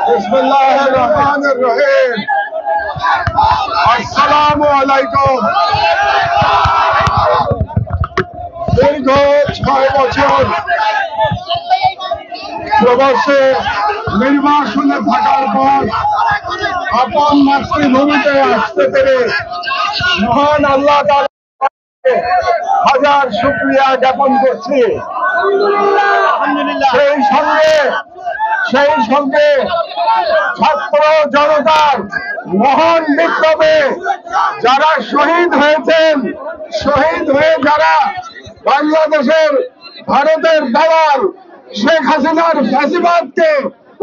বিসমিল্লাহির রহমানির রহিম। আসসালামু আলাইকুম। দীর্ঘ 6 বছর প্রবাসে নির্বাসনে থাকার পর আপন মাতৃভূমিতে আসতে পেরে মহান আল্লাহ তাআলাকে হাজার শুকরিয়া জ্ঞাপন করছি। সেই সঙ্গে ছাত্র জনতার মহান বিপ্লবে যারা শহীদ হয়েছেন, শহীদ হয়ে যারা বাংলাদেশের ভারতের দালাল শেখ হাসিনার ফ্যাসিবাদকে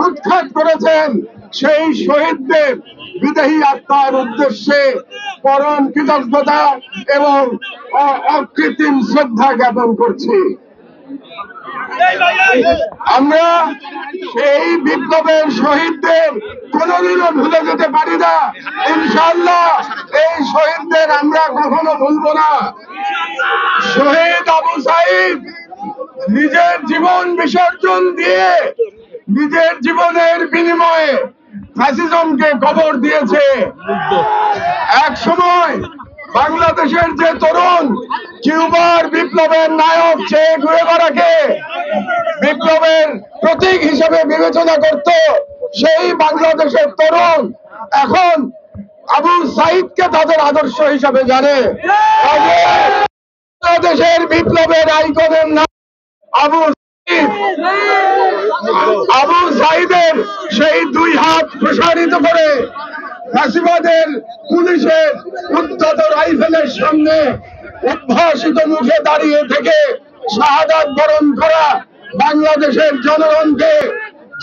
উৎখাত করেছেন, সেই শহীদদের বিদেহী আত্মার উদ্দেশ্যে পরম কৃতজ্ঞতা এবং অকৃত্রিম শ্রদ্ধা জ্ঞাপন করছি। আমরা সেই বিপ্লবের শহীদদের কোনোদিনও ভুলে যেতে পারি না। ইনশাআল্লাহ এই শহীদদের আমরা কখনো ভুলবো না। শহীদ আবু সাঈদ নিজের জীবন বিসর্জন দিয়ে, নিজের জীবনের বিনিময়ে ফ্যাসিজমকে কবর দিয়েছে। এক সময় বাংলাদেশের যে তরুণ কিউবার বিপ্লবের নায়ক চে গুয়েভারাকে বিপ্লবের প্রতীক হিসেবে বিবেচনা করত, সেই বাংলাদেশের তরুণ এখন আবু সাঈদকে তাদের আদর্শ হিসাবে জানে। বাংলাদেশের বিপ্লবের আইকনের নাম আবু সাঈদ। আবু সাঈদের সেই দুই হাত প্রসারিত করে ফ্যাসিবাদের পুলিশের উদ্ধত রাইফেলের সামনে উদ্ভাসিত মুখে দাঁড়িয়ে থেকে শাহাদাত বরণ করা বাংলাদেশের জনগণকে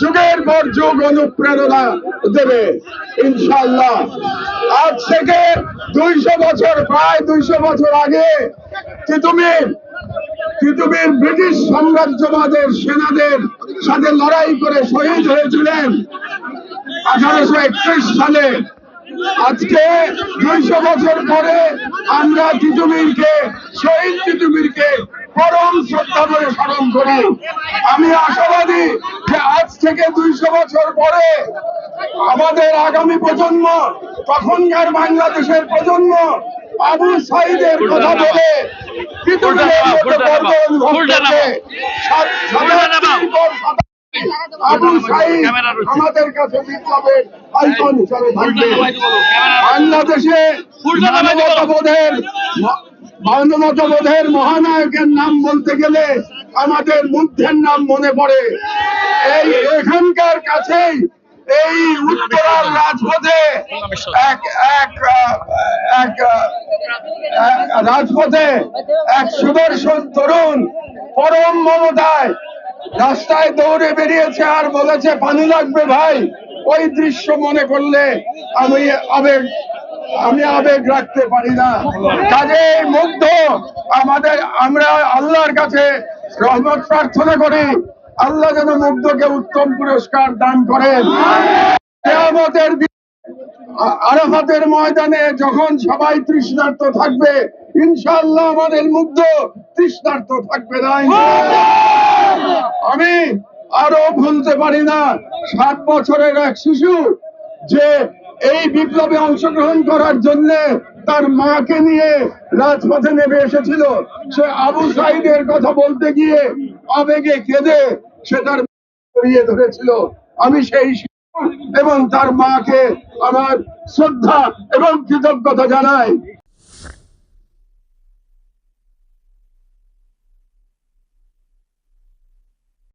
যুগের পর যুগ অনুপ্রেরণা দেবে ইনশাআল্লাহ। আজ থেকে 200 বছর, প্রায় 200 বছর আগে তিতুমির ব্রিটিশ সাম্রাজ্যবাদের সেনাদের সাথে লড়াই করে শহীদ হয়েছিলেন 1831 সালে। আজকে 200 বছর পরে আমরা শহীদ তিতুমিরকে পরম শ্রদ্ধা করে স্মরণ করি। আমি আশাবাদী যে আজ থেকে 200 বছর পরে আমাদের আগামী প্রজন্ম, তখনকার বাংলাদেশের প্রজন্ম আবু সাঈদের কথা বলে তিতুমিরের মতো গর্ব অনুভব করবে। আবু সাঈদ আমাদের কাছে বিপ্লবের আইকন হিসাবে থাকবে। বাংলাদেশে মানবতাবোধের মহানায়কের নাম বলতে গেলে আমাদের বুদ্ধের নাম মনে পড়ে। এখানকার কাছেই এই উত্তরার রাজপথে এক সুদর্শন তরুণ পরম মমতায় রাস্তায় দৌড়ে বেরিয়েছে আর বলেছে পানি লাগবে ভাই। ওই দৃশ্য মনে করলে আমি আবেগ রাখতে পারি না। কাজেই মুগ্ধ আমরা আল্লাহর কাছে রহমত প্রার্থনা করি, আল্লাহ যেন মুগ্ধকে উত্তম পুরস্কার দান করেন। কিয়ামতের দিন আরাফাতের ময়দানে যখন সবাই তৃষ্ণার্ত থাকবে, ইনশাআল্লাহ আমাদের মুগ্ধ তৃষ্ণার্ত থাকবে না। আমি আরো ভুলতে পারি না 7 বছরের এক শিশু যে এই বিপ্লবে অংশগ্রহণ করার জন্য তার মাকে নিয়ে রাজপথে নেমে এসেছিল। সে আবু সাঈদের কথা বলতে গিয়ে আবেগে কেঁদে সে তার জড়িয়ে ধরেছিল। আমি সেই শিশু এবং তার মাকে আমার শ্রদ্ধা এবং কৃতজ্ঞতা জানাই।